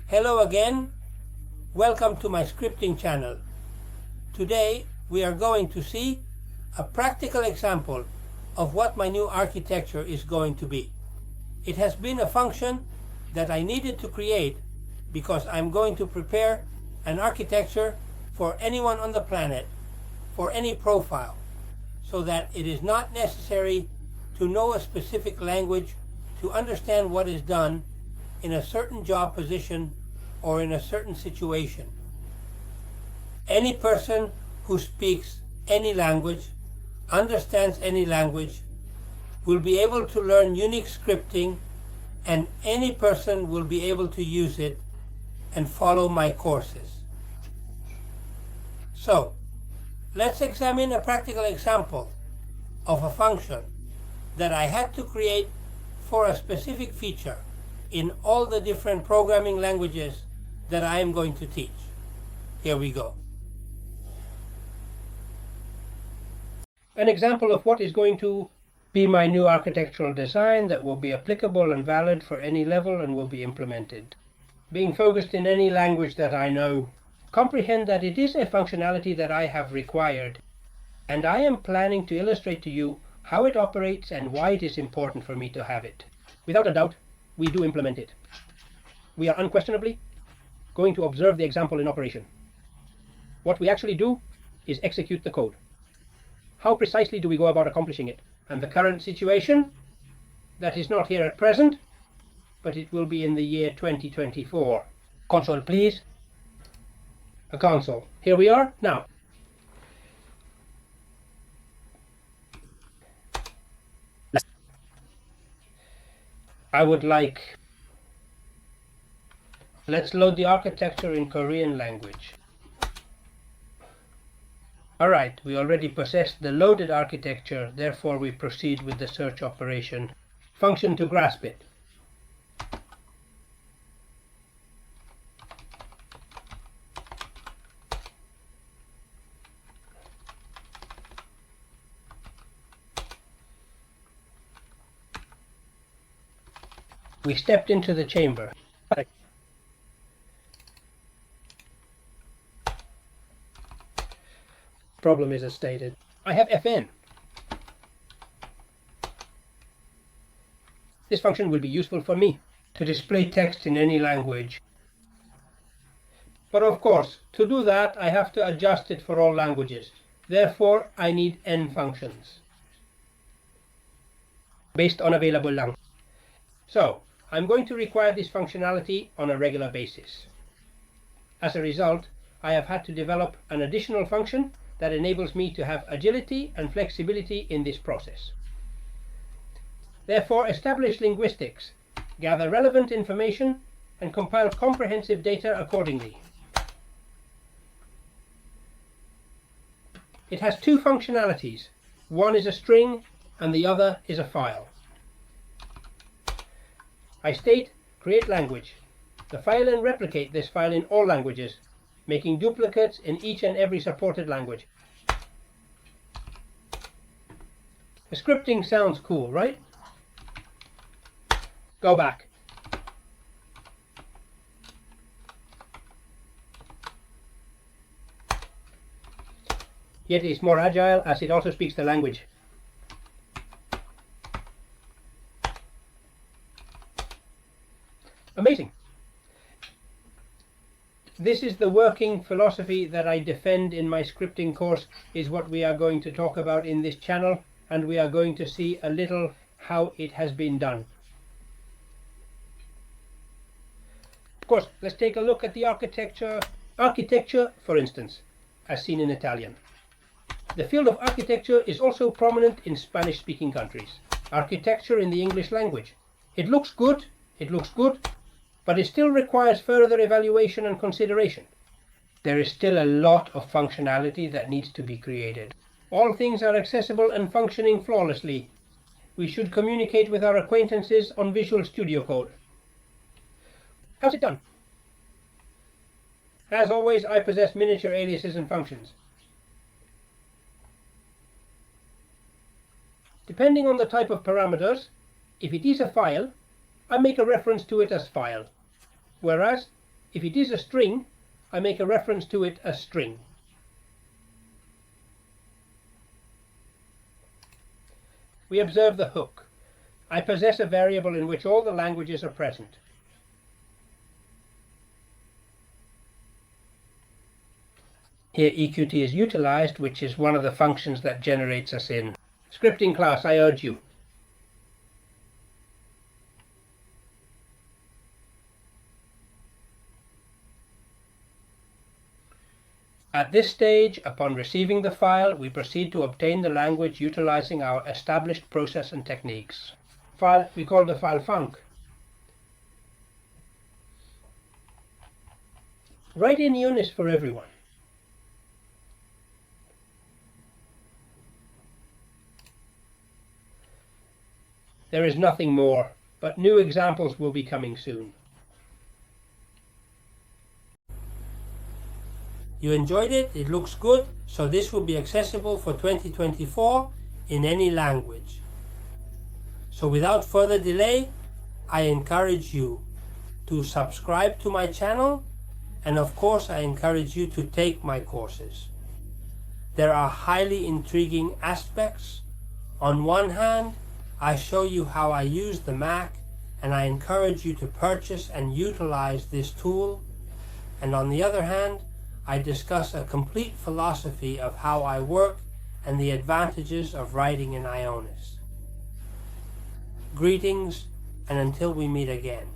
Hello again, welcome to my scripting channel. Today we are going to see a practical example of what my new architecture is going to be. It has been a function that I needed to create because I'm going to prepare an architecture for anyone on the planet, for any profile, so that it is not necessary to know a specific language to understand what is done in a certain job position or in a certain situation. Any person who speaks any language, understands any language, will be able to learn Unix scripting, and any person will be able to use it and follow my courses. So, let's examine a practical example of a function that I had to create for a specific feature in all the different programming languages that I am going to teach. Here we go. An example of what is going to be my new architectural design that will be applicable and valid for any level and will be implemented. Being focused in any language that I know, comprehend that it is a functionality that I have required, and I am planning to illustrate to you how it operates and why it is important for me to have it. Without a doubt, we do implement it. We are unquestionably going to observe the example in operation. What we actually do is execute the code. How precisely do we go about accomplishing it? And the current situation, that is not here at present, but it will be in the year 2024. Console, please. A console. Here we are now. I would like, let's load the architecture in Korean language. Alright, we already possess the loaded architecture, therefore we proceed with the search operation. Function to grasp it. We stepped into the chamber. Problem is as stated. I have fn. This function will be useful for me to display text in any language. But of course, to do that I have to adjust it for all languages. Therefore, I need n functions based on available language. So, I'm going to require this functionality on a regular basis. As a result, I have had to develop an additional function that enables me to have agility and flexibility in this process. Therefore, establish linguistics, gather relevant information, and compile comprehensive data accordingly. It has two functionalities. One is a string and the other is a file. I state create language, the file, and replicate this file in all languages, making duplicates in each and every supported language. The scripting sounds cool, right? Go back. Yet it is more agile as it also speaks the language. Amazing. This is the working philosophy that I defend in my scripting course, is what we are going to talk about in this channel, and we are going to see a little how it has been done. Of course, let's take a look at the architecture. Architecture, for instance, as seen in Italian. The field of architecture is also prominent in Spanish-speaking countries. Architecture in the English language. It looks good, but it still requires further evaluation and consideration. There is still a lot of functionality that needs to be created. All things are accessible and functioning flawlessly. We should communicate with our acquaintances on Visual Studio Code. How's it done? As always, I possess miniature aliases and functions. Depending on the type of parameters, if it is a file, I make a reference to it as file, whereas If it is a string, I make a reference to it as string. We observe the hook. I possess a variable in which all the languages are present. Here EQT is utilized, which is one of the functions that generates us in. Scripting class, I urge you. At this stage, upon receiving the file, we proceed to obtain the language utilizing our established process and techniques. We call the file func. Write in units for everyone. There is nothing more, but new examples will be coming soon. You enjoyed it, it looks good, so this will be accessible for 2024 in any language. So without further delay, I encourage you to subscribe to my channel, and of course I encourage you to take my courses. There are highly intriguing aspects. On one hand, I show you how I use the Mac, and I encourage you to purchase and utilize this tool. And on the other hand, I discuss a complete philosophy of how I work and the advantages of writing in Ionis. Greetings, and until we meet again.